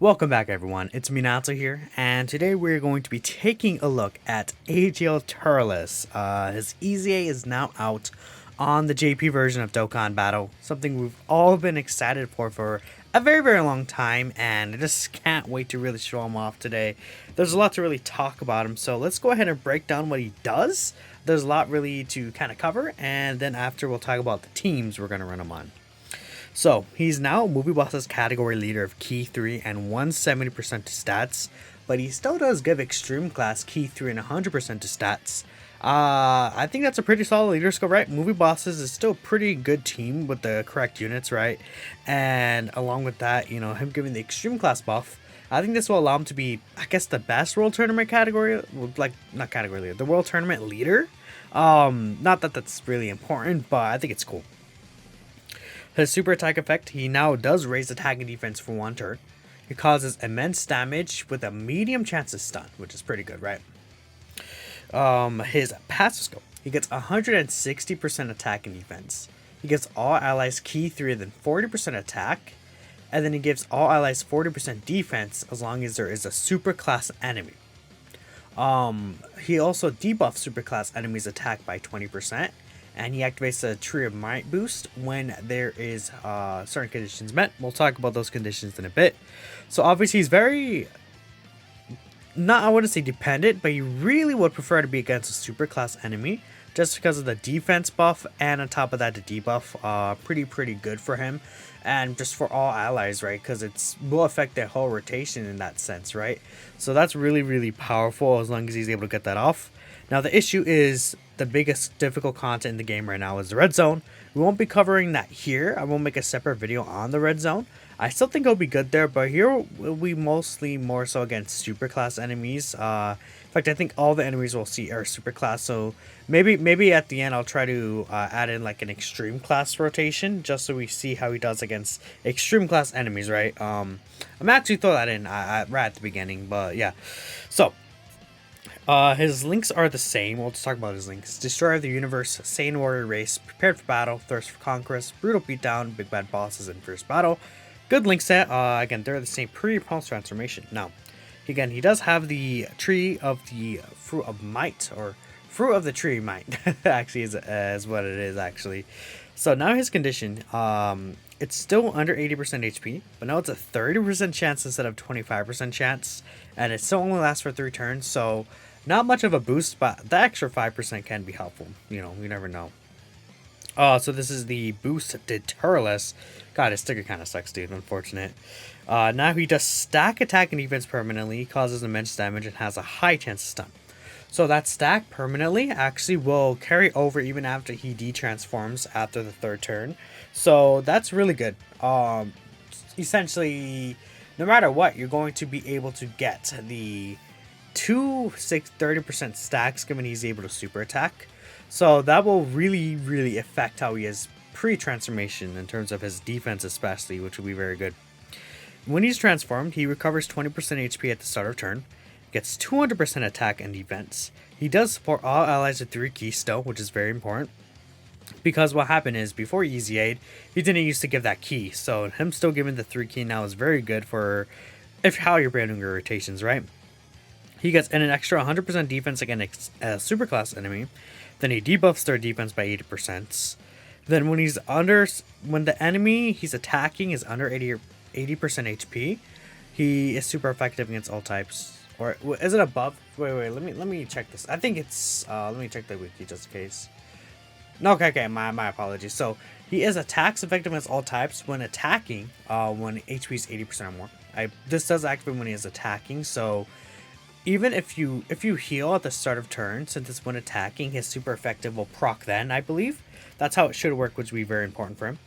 Welcome back everyone, it's Minato here, and today we're going to be taking a look at AGL Turles. His EZA is now out on the JP version of Dokkan Battle, something we've all been excited for a very long time, and I just can't wait to really show him off today. There's a lot to really talk about him, so let's go ahead and break down what he does. There's a lot really to kind of cover, and then after we'll talk about the teams we're going to run him on. So, he's now Movie Boss's category leader of Key 3 and 170% to stats, but he still does give Extreme Class Key 3 and 100% to stats. I think that's a pretty solid leader skill, right? Movie Bosses is still a pretty good team with the correct units, right? And along with that, you know, him giving the Extreme Class buff, I think this will allow him to be, I guess, the best World Tournament category, like, not category leader, the World Tournament leader. Not that that's really important, but I think it's cool. His super attack effect, he now does raise attack and defense for 1 turn. He causes immense damage with a medium chance of stun, which is pretty good, right? His passive skill, he gets 160% attack and defense. He gives all allies Key 3 and then 40% attack. And then he gives all allies 40% defense as long as there is a super class enemy. He also debuffs superclass enemies' attack by 20%, and he activates a Tree of Might boost when there is certain conditions met. We'll talk about those conditions in a bit. So obviously he's very, not I wouldn't say dependent, but he really would prefer to be against a superclass enemy, just because of the defense buff, and on top of that the debuff, pretty good for him, and just for all allies, right? Because it's will affect their whole rotation in that sense, right? So that's really powerful as long as he's able to get that off. Now the issue is the biggest difficult content in the game right now is the red zone. We won't be covering that here. I will make a separate video on the red zone. I still think it'll be good there, but here will be mostly more so against superclass enemies. In fact, I think all the enemies we'll see are superclass, so maybe at the end I'll try to add in like an extreme class rotation, just so we see how he does against extreme class enemies, right? I'm actually throw that in right at the beginning, but yeah. So, his links are the same. We'll just talk about his links. Destroyer of the Universe, Sane Warrior Race, Prepared for Battle, Thirst for Conquest, Brutal Beatdown, Big Bad Bosses, and First Battle. Good link set. Again, they're the same pre post transformation. Now, again, he does have the Tree of the Fruit of Might, or Fruit of the Tree Might, actually is what it is, actually. So now his condition, it's still under 80% HP, but now it's a 30% chance instead of 25% chance, and it still only lasts for 3 turns, so not much of a boost, but the extra 5% can be helpful. You know, you never know. So this is the boost to Turles. God, his sticker kind of sucks, dude. Unfortunate. Now he does stack attack and defense permanently, causes immense damage, and has a high chance to stun. So that stack permanently actually will carry over even after he detransforms after the 3rd turn. So that's really good. Essentially, no matter what, you're going to be able to get the 30% stacks given he's able to super attack. So that will really affect how he is pre-transformation in terms of his defense especially, which will be very good. When he's transformed, he recovers 20% HP at the start of turn, gets 200% attack and defense. He does support all allies with 3 keys still, which is very important. Because what happened is, before Easy Aid, he didn't used to give that key, so him still giving the 3 key now is very good for how you're branding your rotations, right? He gets an extra 100% defense against a superclass enemy. Then he debuffs their defense by 80%. Then when the enemy he's attacking is under 80% HP, he is super effective against all types. Or is it above? Wait, let me check this. I think it's let me check the wiki just in case. No, okay, my apologies. So he is attacks effective against all types when attacking, when HP is 80% or more. This does activate when he is attacking, so even if you heal at the start of turn, since it's when attacking, his super effective will proc then, I believe. That's how it should work, which would be very important for him.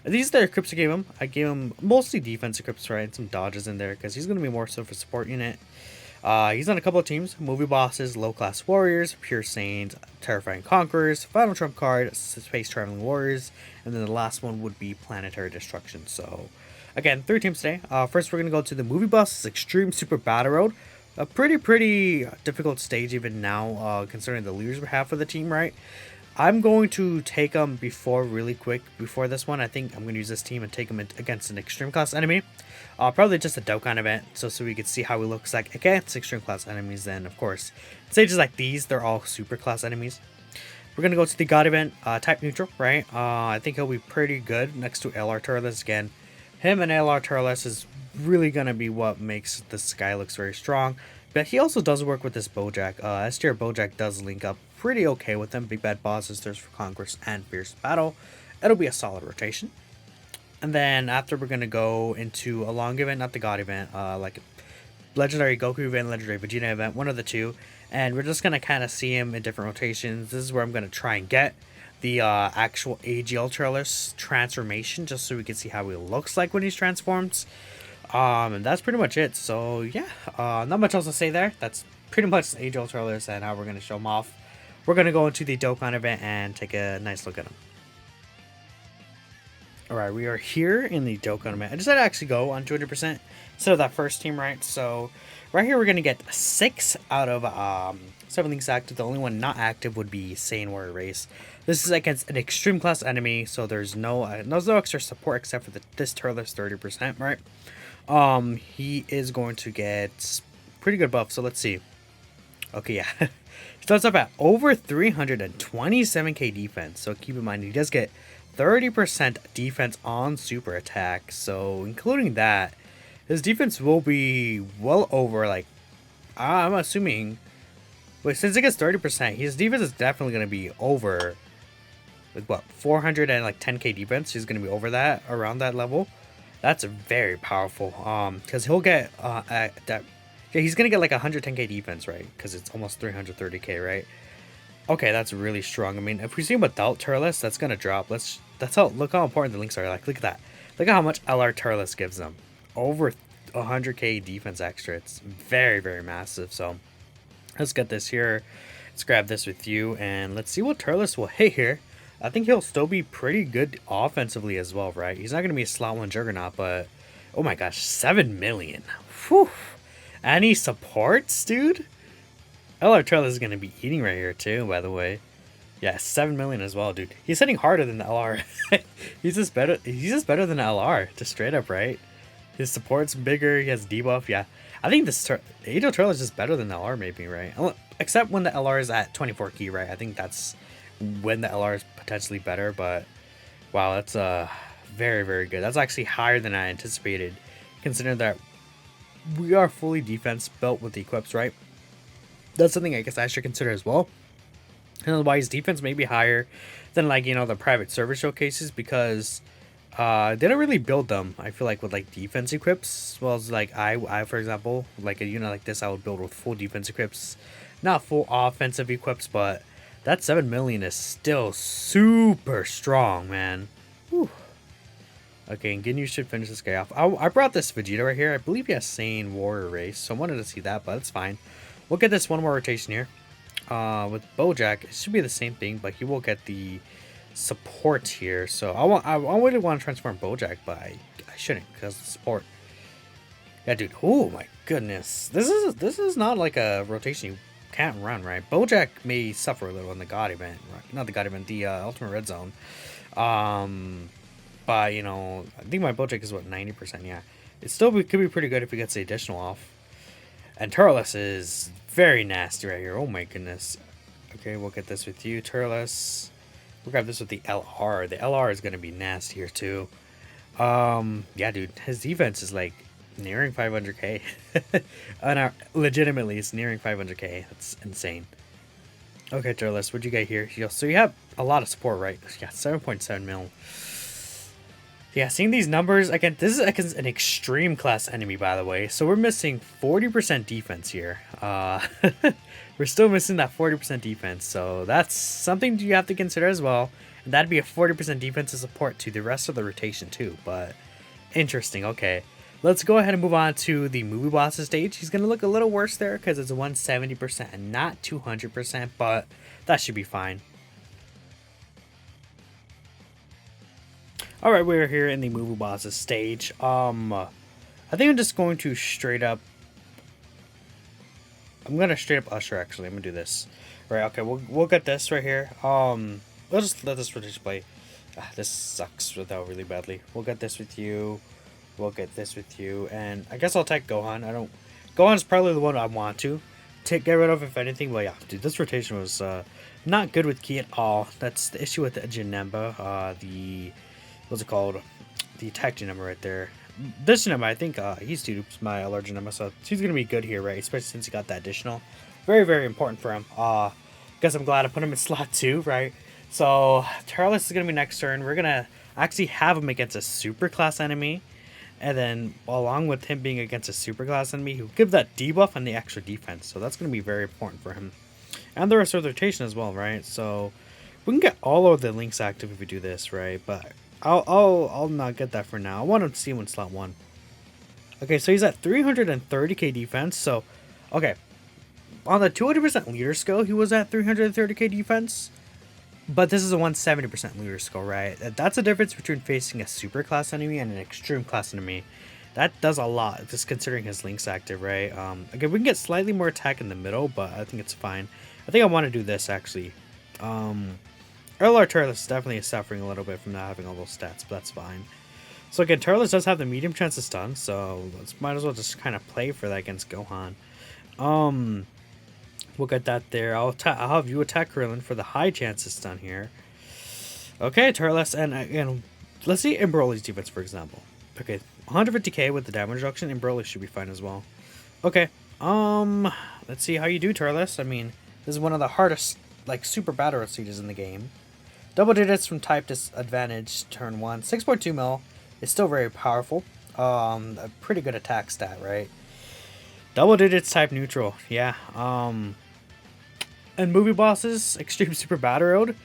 These are the equips I gave him. I gave him mostly defense equips, right? And some dodges in there, because he's going to be more so for support unit. He's on a couple of teams: Movie Bosses, Low Class Warriors, Pure Saints, Terrifying Conquerors, Final Trump Card, Space Traveling Warriors, and then the last one would be Planetary Destruction. So, again, 3 teams today. First, we're going to go to the Movie Bosses Extreme Super Battle Road. A pretty difficult stage even now, considering the leaders we have for the team, right? I'm going to take him really quick before this one. I think I'm going to use this team and take him against an extreme class enemy. Probably just a Dokkan event, so we could see how he looks like against extreme class enemies. Then, of course, stages like these, they're all super class enemies. We're going to go to the God event, type neutral, right? I think he'll be pretty good next to LR Turles again. Him and LR Turles is really going to be what makes this guy looks very strong. But he also does work with this Bojack. S tier Bojack does link up pretty okay with them. Big Bad Bosses, Thirst for Conquest, and Fierce Battle. It'll be a solid rotation. And then after we're going to go into a long event, not the God event, like Legendary Goku event, Legendary Vegeta event, one of the two. And we're just going to kind of see him in different rotations. This is where I'm going to try and get the actual AGL Turles transformation, just so we can see how he looks like when he's transformed. And that's pretty much it. So yeah, not much else to say there. That's pretty much AGL Turles and how we're going to show him off. We're going to go into the Dokkan event and take a nice look at him. Alright, we are here in the Dokkan event. I decided to actually go on 200% instead of that first team, right? So right here we're going to get 6 out of 7 links active. The only one not active would be Saiyan Warrior Race. This is against an extreme class enemy, so there's no extra support except for this Turles 30%, right? He is going to get pretty good buff, so let's see. Okay, yeah. He starts up at over 327k defense, so keep in mind he does get 30% defense on super attack, so including that, his defense will be well over, like, I'm assuming, wait, since it gets 30%, his defense is definitely going to be over, like, what, 410k defense. He's going to be over that, around that level. That's very powerful, because he'll get, yeah, he's going to get, like, 110k defense, right, because it's almost 330k, right? Okay, that's really strong. I mean, if we see him without Turles, that's going to drop. Look how important the links are. Like, look at that. Look at how much LR Turles gives them. Over 100k defense extra. It's very, very massive. So, let's get this here. Let's grab this with you, and let's see what Turles will hit here. I think he'll still be pretty good offensively as well, right? He's not going to be a slot 1 juggernaut, but, oh my gosh, 7 million. Whew. And he supports, dude? LR Turles is going to be eating right here too, by the way. Yeah, 7 million as well, dude. He's hitting harder than the LR. He's just better than LR, just straight up, right? His support's bigger, he has debuff, yeah. I think this Angel Turles is just better than the LR maybe, right? Except when the LR is at 24 key, right? I think that's when the LR is potentially better, but wow, that's very, very good. That's actually higher than I anticipated, considering that we are fully defense built with the equips, right? That's something I guess I should consider as well. And why his defense may be higher than, like, you know, the private service showcases, because they don't really build them, I feel like, with like defense equips. Well, as like I for example, like a unit like this, I would build with full defense equips, not full offensive equips, but that 7 million is still super strong, man. Whew. Okay, and Ginyu should finish this guy off. I brought this Vegeta right here. I believe he has Saiyan Warrior Race, so I wanted to see that, but it's fine. We'll get this one more rotation here. With Bojack, it should be the same thing, but he will get the support here. So I really want to transform Bojack, but I shouldn't, because the support. Yeah, dude. Oh my goodness, this is not like a rotation you can't run, right? Bojack may suffer a little in the God event, right? Not the God event, the Ultimate Red Zone. But you know, I think my Bojack is what, 90%. Yeah, it still could be pretty good if he gets the additional off. And Turles is very nasty right here. Oh my goodness. Okay, we'll get this with you, Turles. We'll grab this with the LR. The LR is going to be nasty here too. Yeah, dude. His defense is like nearing 500k. Legitimately, it's nearing 500k. That's insane. Okay, Turles, what'd you get here? So you have a lot of support, right? Yeah, 7.7 mil. Yeah, seeing these numbers, again, this is against an extreme class enemy, by the way. So we're missing 40% defense here. We're still missing that 40% defense. So that's something you have to consider as well. And that'd be a 40% defensive support to the rest of the rotation too. But interesting, okay. Let's go ahead and move on to the movie bosses stage. He's going to look a little worse there because it's 170% and not 200%. But that should be fine. Alright, we're here in the movie bosses stage. I think I'm just going to straight up... I'm going to straight up usher, actually. I'm going to do this. Right, okay, we'll get this right here. we'll just let this rotation play. This sucks without really badly. We'll get this with you. We'll get this with you. And I guess I'll take Gohan. Gohan's probably the one I want to get rid of, if anything. But yeah, dude, this rotation was not good with Ki at all. That's the issue with the Janemba. What's it called? The attack Janemba right there. This Janemba, I think he's dupes my LR Janemba, so he's going to be good here, right? Especially since he got that additional. Very, very important for him. Guess I'm glad I put him in slot 2, right? So, Turles is going to be next turn. We're going to actually have him against a super class enemy. And then, along with him being against a super class enemy, he'll give that debuff and the extra defense. So, that's going to be very important for him. And the rest of the rotation as well, right? So, we can get all of the links active if we do this, right? But I'll not get that for now. I want him to see him in slot 1. Okay, so he's at 330k defense. So, okay. On the 200% leader skill, he was at 330k defense. But this is a 170% leader skill, right? That's the difference between facing a super class enemy and an extreme class enemy. That does a lot, just considering his links active, right? Again, we can get slightly more attack in the middle, but I think it's fine. I think I want to do this, actually. LR Turles is definitely suffering a little bit from not having all those stats, but that's fine. So again, Turles does have the medium chance of stun, so let's might as well just kind of play for that against Gohan. We'll get that there. I'll have you attack Krillin for the high chance of stun here. Okay, Turles, and let's see Broly's defense, for example. Okay, 150k with the damage reduction, and Broly should be fine as well. Okay, let's see how you do, Turles. I mean, this is one of the hardest, like, super battle stages in the game. Double digits from type disadvantage, turn 1. 6.2 mil is still very powerful. A pretty good attack stat, right? Double digits type neutral, yeah. And movie bosses, Extreme Super Battle Road,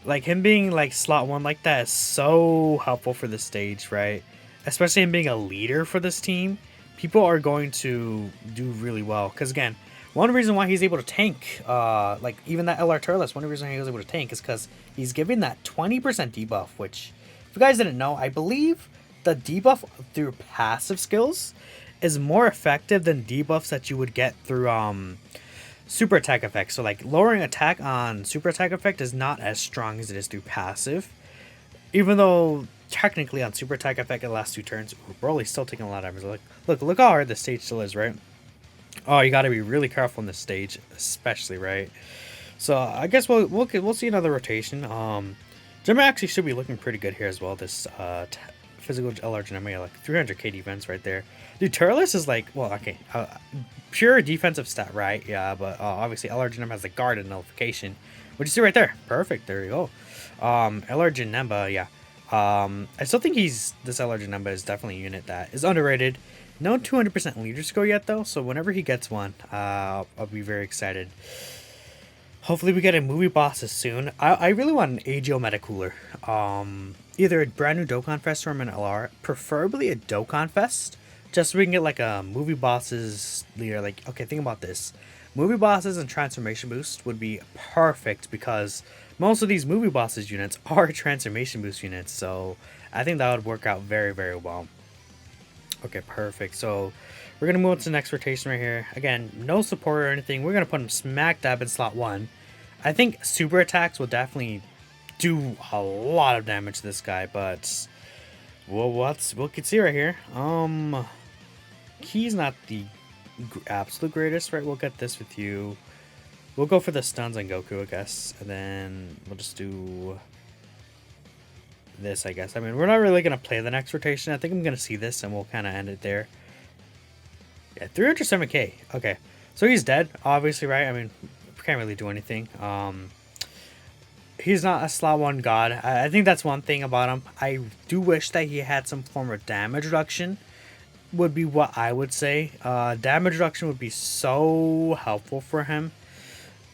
like him being like slot 1 like that is so helpful for this stage, right? Especially him being a leader for this team. People are going to do really well. Because again, one reason why he's able to tank, like even that LR Turles, one reason he was able to tank is because he's giving that 20% debuff, which, if you guys didn't know, I believe the debuff through passive skills is more effective than debuffs that you would get through super attack effect. So like lowering attack on super attack effect is not as strong as it is through passive. Even though technically on super attack effect it lasts 2 turns. Ooh, Broly's still taking a lot of damage. Look how hard this stage still is, right? Oh, you gotta be really careful in this stage, especially, right? So I guess we'll see another rotation. Jimmy actually should be looking pretty good here as well. This physical LR Jimmy, like 300k defense right there. Dude, Turles is like, well, okay, pure defensive stat, right? Yeah, but obviously LR Janemba has the guard and nullification, which you see right there. Perfect, there you go. LR Janemba, yeah. I still think this LR Janemba is definitely a unit that is underrated. No 200% leader score yet, though, so whenever he gets one, I'll be very excited. Hopefully we get a movie bosses soon. I really want an AGO meta cooler. Either a brand new Dokkan Fest or an LR, preferably a Dokkan Fest, just so we can get like a movie bosses leader. Like, okay, think about this. Movie bosses and transformation boost would be perfect because most of these movie bosses units are transformation boost units. So I think that would work out very, very well. Okay, perfect. So we're going to move on to the next rotation right here. Again, no support or anything. We're going to put him smack dab in slot 1. I think super attacks will definitely do a lot of damage to this guy, but we'll can see right here. He's not the absolute greatest, right? We'll get this with you. We'll go for the stuns on Goku, I guess, and then we'll just do this, I guess. I mean, we're not really gonna play the next rotation. I think I'm gonna see this, and we'll kind of end it there. Yeah, 307k. Okay, so he's dead, obviously, right? I mean, can't really do anything. He's not a slot 1 god. I think that's one thing about him. I do wish that he had some form of damage reduction, would be what I would say. Damage reduction would be so helpful for him.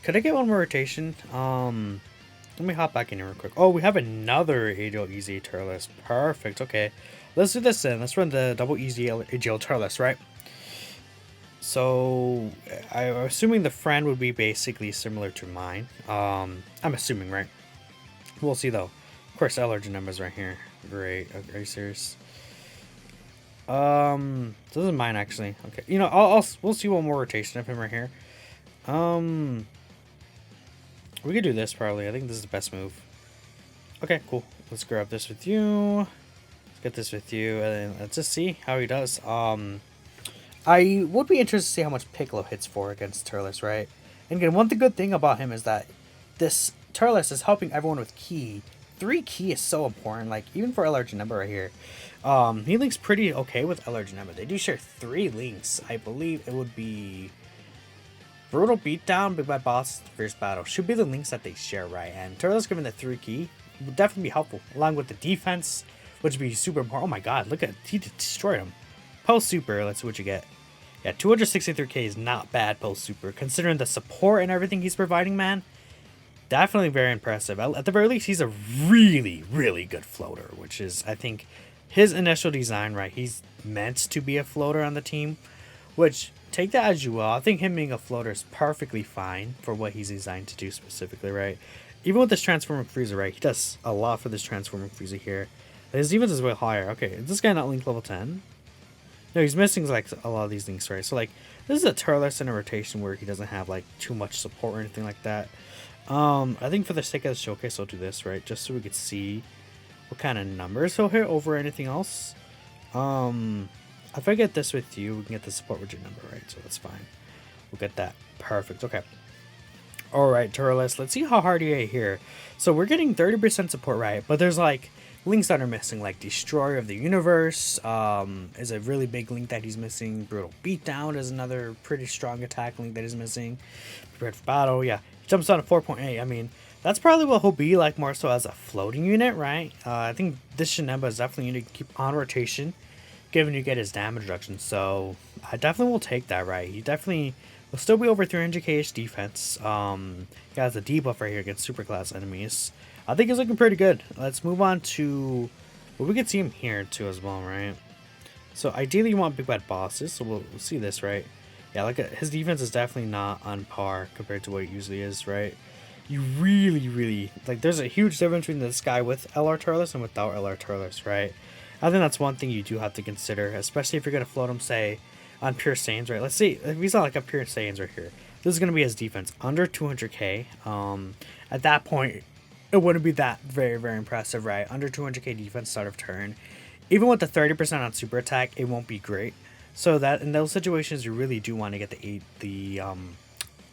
Could I get one more rotation? Let me hop back in here real quick. Oh, we have another AGL Easy Turles. Perfect. Okay, let's do this then. Let's run the double Easy AGL Turles, right? So I'm assuming the friend would be basically similar to mine. I'm assuming, right? We'll see though. Of course, LR Janemba's right here. Great. Are you serious? This is mine actually. Okay, you know, we'll see one more rotation of him right here. We could do this probably. I think this is the best move. Okay, cool. Let's grab this with you. Let's get this with you, and then let's just see how he does. I would be interested to see how much Piccolo hits for against Turles, right? And again, one good thing about him is that this Turles is helping everyone with Ki. 3 Ki is so important, like, even for LR Janemba right here. He links pretty okay with LR Janemba. They do share 3 links. I believe it would be Brutal Beatdown, Big Bad Boss, Fierce Battle. Should be the links that they share, right? And Turles giving the 3 Ki would definitely be helpful, along with the defense, which would be super important. Oh my god, look at, he destroyed him. Post Super, let's see what you get. Yeah, 263k is not bad post Super, considering the support and everything he's providing, man. Definitely very impressive. At the very least, he's a really, really good floater, which is, I think, his initial design, right? He's meant to be a floater on the team, which, take that as you will. I think him being a floater is perfectly fine for what he's designed to do specifically, right? Even with this Transforming Frieza, right? He does a lot for this Transforming Frieza here. His defense is way higher. Okay, is this guy not link level 10? No, he's missing like a lot of these links, right? So like this is a Turles in a rotation where he doesn't have like too much support or anything like that. I think for the sake of the showcase, I'll do this, right? Just so we could see what kind of numbers he'll hit over anything else. If I get this with you, we can get the support with your number, right? So that's fine. We'll get that. Perfect. Okay. All right, Turles. Let's see how hard you hit here. So we're getting 30% support, right? But there's like links that are missing, like Destroyer of the Universe is a really big link that he's missing. Brutal Beatdown is another pretty strong attack link that he's missing. Prepared for Battle, yeah. Jumps down to 4.8. I mean, that's probably what he'll be like more so as a floating unit, right? I think this Janemba is definitely going to keep on rotation, given you get his damage reduction. So I definitely will take that, right? He definitely will still be over 300k defense. He has a debuff right here against superclass enemies. I think he's looking pretty good. Let's move on to, well, we can see him here too as well, right? So ideally you want Big Bad Bosses, so we'll see this, right? Yeah, like his defense is definitely not on par compared to what it usually is, right? You really, like there's a huge difference between this guy with LR Turles and without LR Turles, right? I think that's one thing you do have to consider, especially if you're going to float him, say, on Pure Saiyans, right? Let's see, if he's not like a Pure Saiyans right here. This is going to be his defense, under 200k. At that point, it wouldn't be that very impressive, right? Under 200k defense start of turn. Even with the 30% on super attack, it won't be great. So that in those situations, you really do want to get the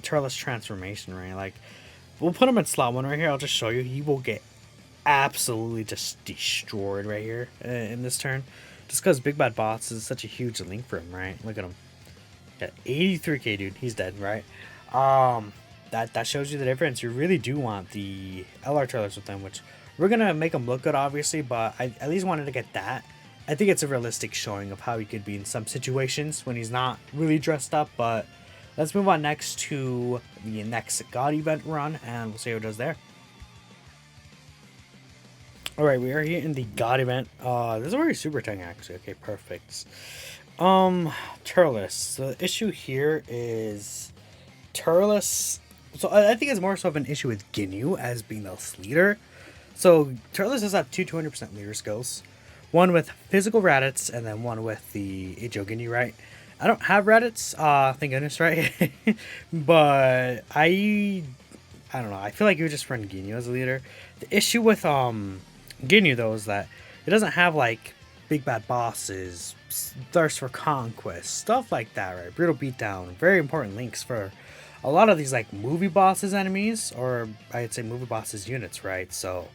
Turles transformation, right? Like, we'll put him in slot 1 right here. I'll just show you. He will get absolutely just destroyed right here in this turn. Just because Big Bad Boss is such a huge link for him, right? Look at him. Got 83k, dude. He's dead, right? That shows you the difference. You really do want the LR Turles with them, which we're going to make him look good, obviously, but I at least wanted to get that. I think it's a realistic showing of how he could be in some situations when he's not really dressed up, but let's move on next to the next God event run, and we'll see how it does there. Alright, we are here in the God event. This is already super tank, actually. Okay, perfect. Turles. The issue here is Turles. So I think it's more so of an issue with Ginyu as being the leader. So Turles does have 200% leader skills. One with physical Raditz, and then one with the HO Ginyu, right? I don't have Raditz, thank goodness, right? But I don't know. I feel like you would just run Ginyu as a leader. The issue with Ginyu, though, is that it doesn't have, like, Big Bad Bosses, Thirst for Conquest, stuff like that, right? Brutal Beatdown, very important links for a lot of these, like, movie bosses enemies, or I'd say movie bosses units, right? So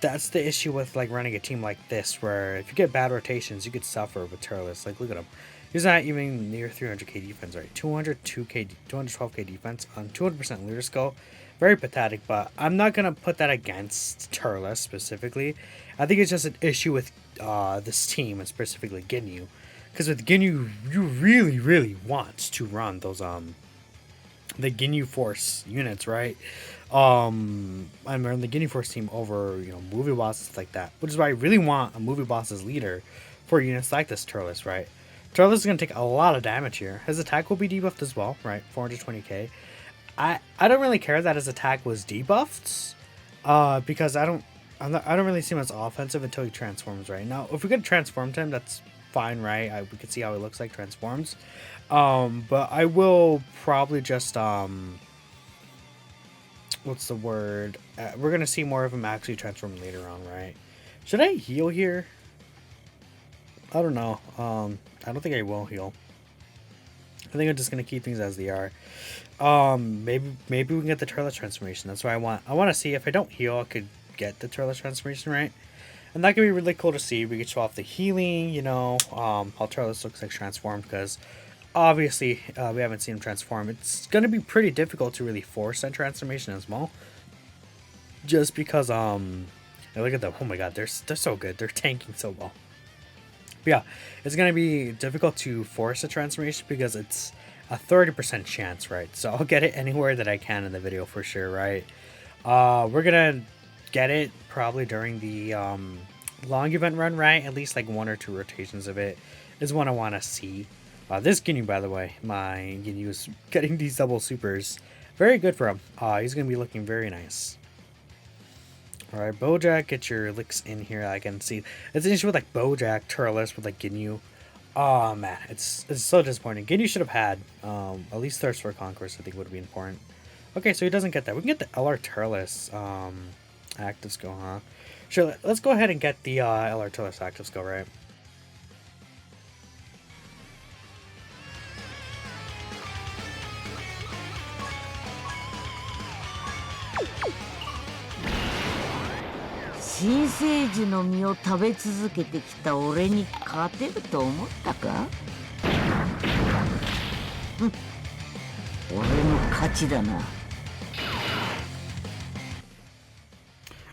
that's the issue with, like, running a team like this, where if you get bad rotations, you could suffer with Turles. Like, look at him. He's not even near 300k defense, right? 212k defense on 200% leader skill. Very pathetic, but I'm not going to put that against Turles specifically. I think it's just an issue with this team, and specifically Ginyu. Because with Ginyu, you really want to run those the Ginyu Force units, right? I'm running the Ginyu Force team over, you know, movie bosses like that. Which is why I really want a movie boss as leader for units like this Turles, right? Turles is going to take a lot of damage here. His attack will be debuffed as well, right? 420k. I don't really care that his attack was debuffed, because I don't really see him as offensive until he transforms, right? Now, if we could transform him, that's fine, right? We could see how he looks like transforms. But I will probably just what's the word? We're gonna see more of him actually transform later on, right? Should I heal here? I don't know. I don't think I will heal. I think I'm just gonna keep things as they are. Maybe we can get the Turles transformation. That's what I want. I want to see if I don't heal, I could get the Turles transformation right, and that could be really cool to see. We could show off the healing, how Turles looks like transformed, because obviously we haven't seen him transform. It's gonna be pretty difficult to really force that transformation as well, just because look at them. Oh my god, they're so good. They're tanking so well. But yeah, it's gonna be difficult to force a transformation because it's a 30% chance, right? So I'll get it anywhere that I can in the video for sure, right? We're gonna get it probably during the long event run, right? At least like 1 or 2 rotations of it is what I want to see. This Ginyu, by the way, my Ginyu is getting these double supers. Very good for him. He's gonna be looking very nice. Alright, Bojack, get your licks in here. I can see it's an issue with like Bojack, Turles with like Ginyu. Oh man, it's so disappointing. Ginyu should have had at least Thirst for Conquest. I think would be important. Okay, so he doesn't get that. We can get the LR Turles active skill, huh? Sure, let's go ahead and get the LR Turles active skill, right?新生児の実を食べ続けてきた俺に勝てると思ったか？俺の勝ちだな。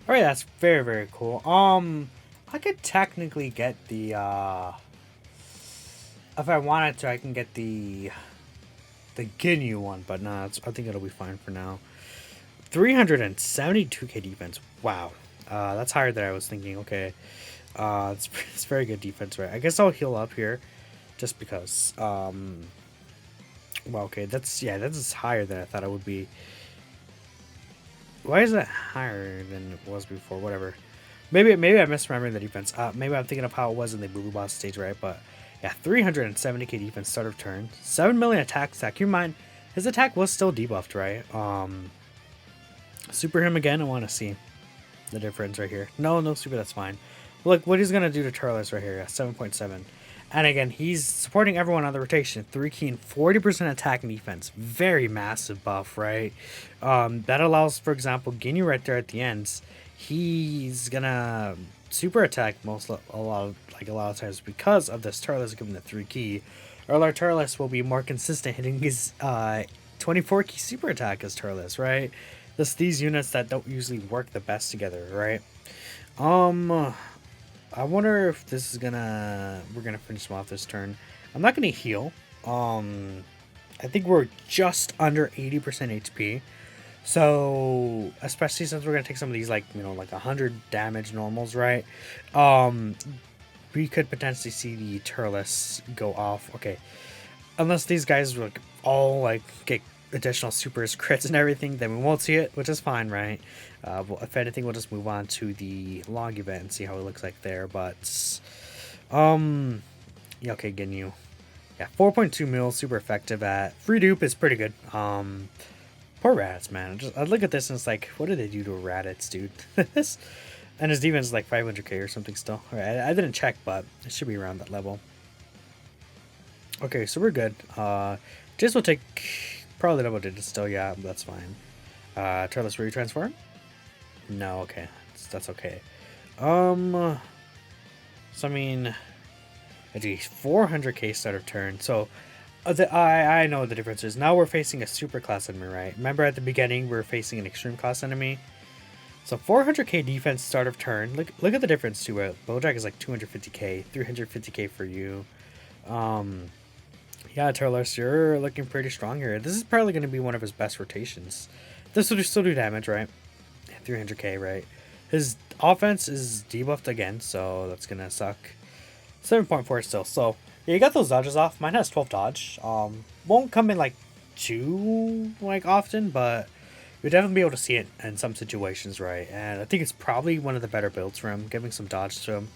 Alright, that's very, very cool. I could technically get the, if I wanted to, I can get the Ginyu one, but nah, I think it'll be fine for now. 372k defense. Wow. That's higher than I was thinking. Okay. It's very good defense, right? I guess I'll heal up here just because. Well, okay, that's higher than I thought it would be. Why is that higher than it was before? Whatever. Maybe I'm misremembering the defense. Maybe I'm thinking of how it was in the Boo Boo Boss stage, right? But yeah, 370k defense start of turn, 7 million attack stack. Keep in mind, his attack was still debuffed, right? Super him again. I want to see the difference right here. No super. That's fine. Look what he's gonna do to Turles right here. Yeah, 7.7. And again, he's supporting everyone on the rotation. 3 key and 40% attack and defense. Very massive buff, right? That allows, for example, Ginyu right there at the ends. He's gonna super attack a lot of times because of this Turles giving the 3 key. Or our Turles will be more consistent hitting his 24 key super attack as Turles, right? These units that don't usually work the best together, right? I wonder if this is we're gonna finish him off this turn. I'm not gonna heal. I think we're just under 80% HP. So especially since we're gonna take some of these like 100 damage normals, right? We could potentially see the Turles go off. Okay, unless these guys like all like get additional supers, crits, and everything, then we won't see it, which is fine, right? Well, if anything, we'll just move on to the long event and see how it looks like there. But yeah, okay, Ginyu. Yeah, 4.2 mil, super effective at free dupe is pretty good. Poor Raditz, man. I look at this and it's like, what did they do to Raditz, dude? And his defense is like 500k or something still. All right, I didn't check, but it should be around that level. Okay, so we're good. Just will take probably double digits still. Yeah, that's fine. Turles retransform? No, okay, that's okay. So I mean, I do 400k start of turn. So I know what the difference is. Now we're facing a super class enemy, right? Remember at the beginning we were facing an extreme class enemy. So 400k defense start of turn. Look at the difference to it. Bojack is like 250k, 350k for you. Yeah, Turles, you're looking pretty strong here. This is probably going to be one of his best rotations. This will still do damage, right? 300k, right? His offense is debuffed again, so that's going to suck. 7.4 still. So, yeah, you got those dodges off. Mine has 12 dodge. Won't come in, like, too, like, often, but you'll definitely be able to see it in some situations, right? And I think it's probably one of the better builds for him, giving some dodge to him.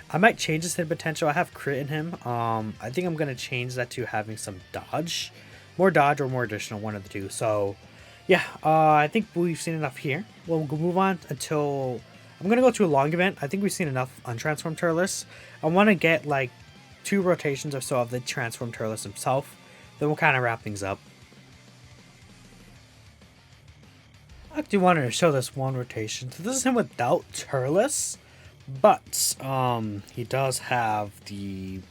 I might change his hit potential. I have crit in him. I think I'm going to change that to having some dodge. More dodge or more additional, one of the two. So, Yeah, I think we've seen enough here. We'll move on until I'm gonna go to a long event. I think we've seen enough untransformed Turles. I want to get like 2 rotations or so of the transformed Turles himself. Then we'll kind of wrap things up. I actually wanted to show this one rotation. So this is him without Turles, but he does have the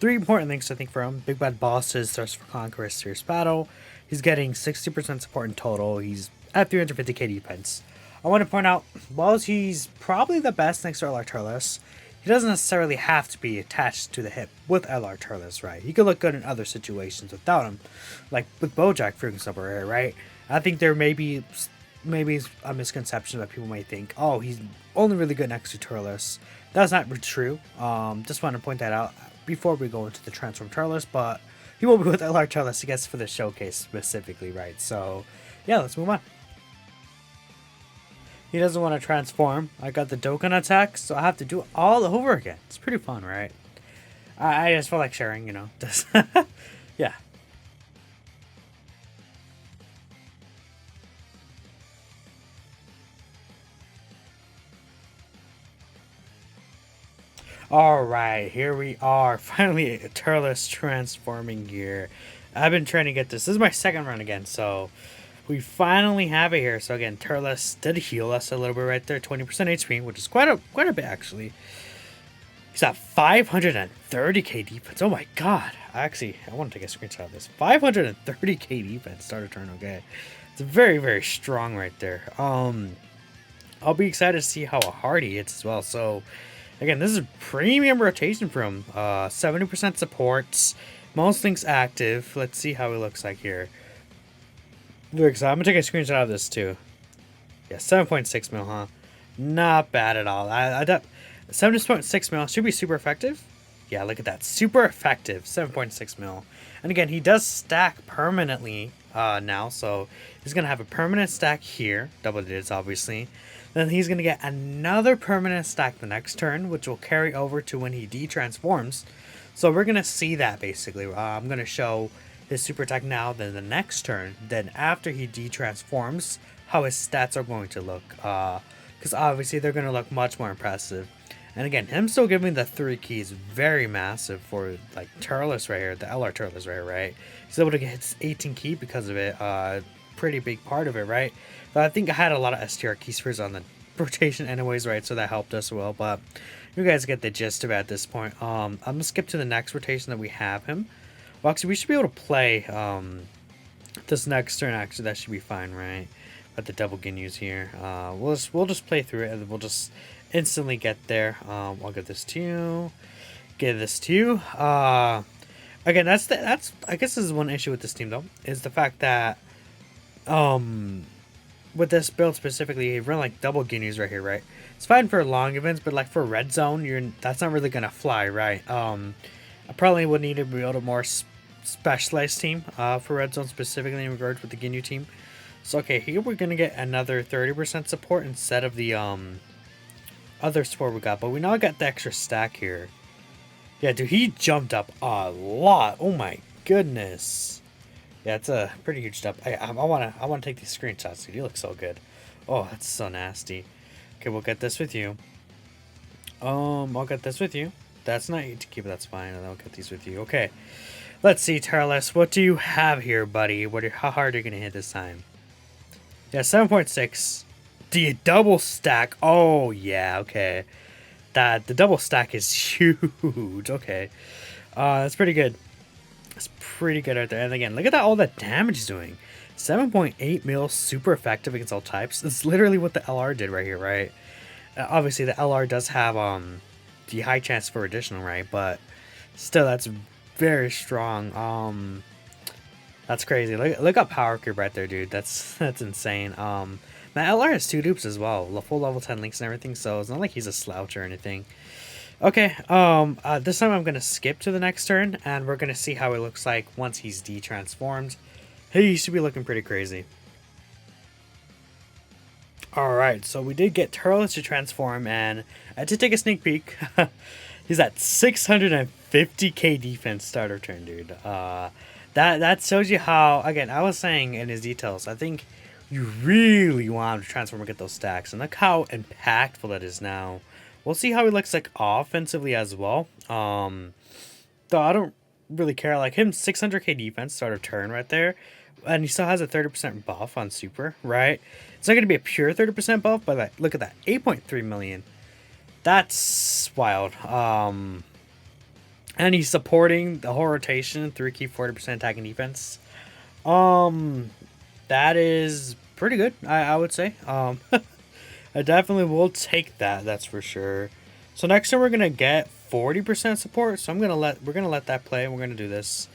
3 important things I think for him: Big Bad Bosses, Thirst for Conquest, Fierce Battle. He's getting 60% support in total. He's at 350k defense. I want to point out, while he's probably the best next to LR Turles, he doesn't necessarily have to be attached to the hip with LR Turles, right? He could look good in other situations without him, like with Bojack for example, right? I think there may be maybe a misconception that people might think, oh, he's only really good next to Turles. That's not true. Just want to point that out before we go into the transform Turles, but he will be with LR Turles, I guess, for the showcase specifically, right? So, yeah, let's move on. He doesn't want to transform. I got the Dokkan attack, so I have to do it all over again. It's pretty fun, right? I just feel like sharing, you know. Just yeah. Alright, here we are. Finally, Turles transforming here. I've been trying to get this. This is my second run again, so we finally have it here. So again, Turles did heal us a little bit right there. 20% HP, which is quite a bit actually. He's at 530k defense. Oh my god. I want to take a screenshot of this. 530k defense starter turn, okay. It's very, very strong right there. I'll be excited to see how hard he hits as well. So again, this is a premium rotation for him. 70% supports. Most things active. Let's see how he looks like here. Look, so I'm gonna take a screenshot of this too. Yeah, 7.6 mil, huh? Not bad at all. I 7.6 mil should be super effective. Yeah, look at that. Super effective. 7.6 mil. And again, he does stack permanently now. So he's going to have a permanent stack here. Double digits, obviously. Then he's going to get another permanent stack the next turn, which will carry over to when he de-transforms. So we're going to see that, basically. I'm going to show his super attack now, then the next turn. Then after he de-transforms, how his stats are going to look. Because obviously they're going to look much more impressive. And again, him still giving the 3 keys very massive for like Turles right here, the LR Turles right here, right? He's able to get his 18 key because of it. Pretty big part of it, right? But I think I had a lot of STR key spheres on the rotation anyways, right? So that helped us well. But you guys get the gist of it at this point. I'm gonna skip to the next rotation that we have him. Well, actually, we should be able to play this next turn. Actually, that should be fine, right? But the double Ginus here. We'll just play through it, and we'll just instantly get there. I'll give this to you. Give this to you. Again, that's I guess this is one issue with this team though, is the fact that with this build specifically, you run like double Ginus right here, right? It's fine for long events, but like for red zone, that's not really gonna fly, right? I probably would need to build a more specialized team for red zone specifically in regards with the Ginyu team. So okay, here we're gonna get another 30% support instead of the other support we got, but we now got the extra stack here. Yeah, dude, he jumped up a lot. Oh my goodness. Yeah, it's a pretty huge jump. I wanna take these screenshots, dude. You look so good. Oh, that's so nasty. Okay, we'll get this with you. I'll get this with you. That's not you to keep it. That's fine. And I'll get these with you. Okay. Let's see, Turles. What do you have here, buddy? How hard are you gonna hit this time? Yeah, 7.6. The double stack. Oh yeah, okay. The double stack is huge. Okay. That's pretty good. That's pretty good right there. And again, look at that, all that damage he's doing. 7.8 mil, super effective against all types. That's literally what the LR did right here, right? Obviously, the LR does have the high chance for additional, right? But still, that's very strong. That's crazy. Look up power creep right there, dude. That's insane. My LR has 2 dupes as well, full level 10 links and everything, so it's not like he's a slouch or anything. Okay, this time I'm gonna skip to the next turn, and we're gonna see how it looks like once he's de-transformed. He should be looking pretty crazy. Alright, so we did get Turles to transform, and I did take a sneak peek. He's at 650k defense starter turn, dude. That shows you how, again, I was saying in his details, I think you really want him to transform and get those stacks. And look how impactful that is now. We'll see how he looks like offensively as well. Though I don't really care. Like him, 600k defense, start of turn right there. And he still has a 30% buff on super, right? It's not going to be a pure 30% buff, but like, look at that. 8.3 million. That's wild. And he's supporting the whole rotation, 3 key 40% attack and defense. That is pretty good, I would say. I definitely will take that, that's for sure. So next turn we're gonna get 40% support. So we're gonna let that play. We're gonna do this.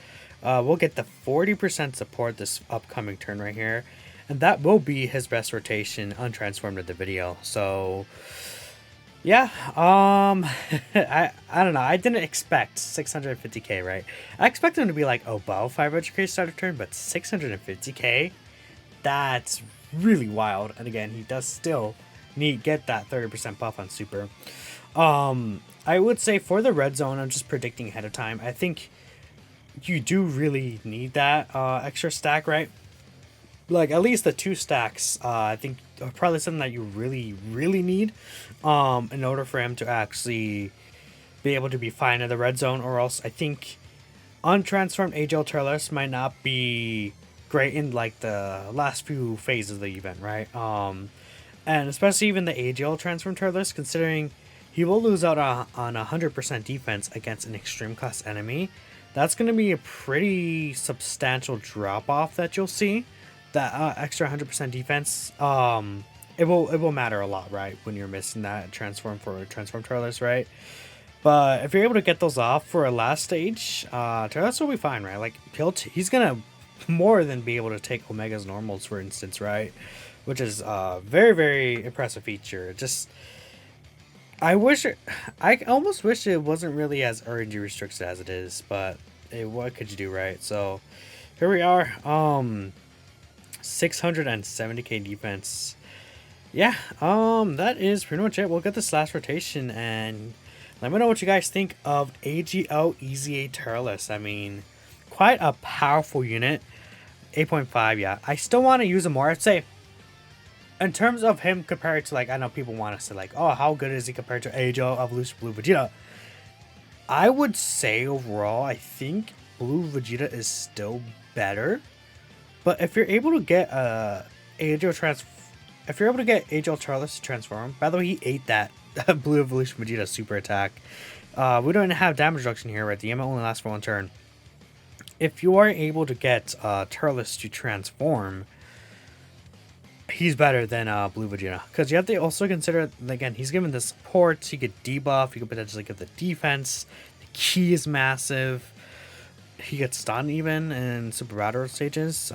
We'll get the 40% support this upcoming turn right here, and that will be his best rotation untransformed of the video. So yeah, I don't know. I didn't expect 650k, right? I expected him to be like above 500k starter turn, but 650k, that's really wild. And again, he does still get that 30% buff on super. I would say for the red zone, I'm just predicting ahead of time. I think you do really need that extra stack, right? Like at least the 2 stacks, I think are probably something that you really need in order for him to actually be able to be fine in the red zone, or else I think untransformed AGL Turles might not be great in like the last few phases of the event, right? And especially even the AGL transformed Turles, considering he will lose out on 100% defense against an extreme class enemy. That's going to be a pretty substantial drop off that you'll see. That extra 100% defense, it will matter a lot, right? When you're missing that transform Turles, right? But if you're able to get those off for a last stage, Turles will be fine, right? Like he's gonna more than be able to take Omega's normals, for instance, right? Which is a very impressive feature. Just I almost wish it wasn't really as RNG restricted as it is, but what could you do, right? So here we are. 670k defense. Yeah, that is pretty much it. We'll get this last rotation and let me know what you guys think of AGO EZA Turles. I mean, quite a powerful unit. 8.5, yeah. I still want to use him more. I'd say in terms of him compared to, like, I know people want to say, like, oh, how good is he compared to AGO Evolution Blue Vegeta? I would say overall, I think Blue Vegeta is still better. But if you're able to get if you're able to get AGL Turles to transform, by the way, he ate that Blue Evolution Vegeta super attack. We don't have damage reduction here, right? The EMO only lasts for 1 turn. If you are able to get Turles to transform, he's better than Blue Vegeta. Because you have to also consider, again, he's given the support, he could debuff, he could potentially give the defense. The key is massive. He gets stunned even in super battle stages.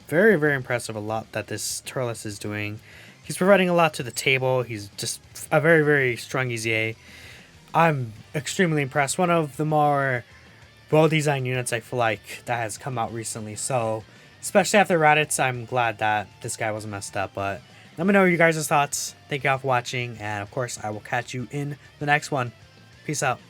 Very impressive a lot that this Turles is doing. He's providing a lot to the table. He's just a very strong EZA. I'm extremely impressed. One of the more well-designed units I feel like that has come out recently. So especially after Raditz, I'm glad that this guy wasn't messed up. But let me know your guys' thoughts. Thank you all for watching, and of course I will catch you in the next one. Peace out.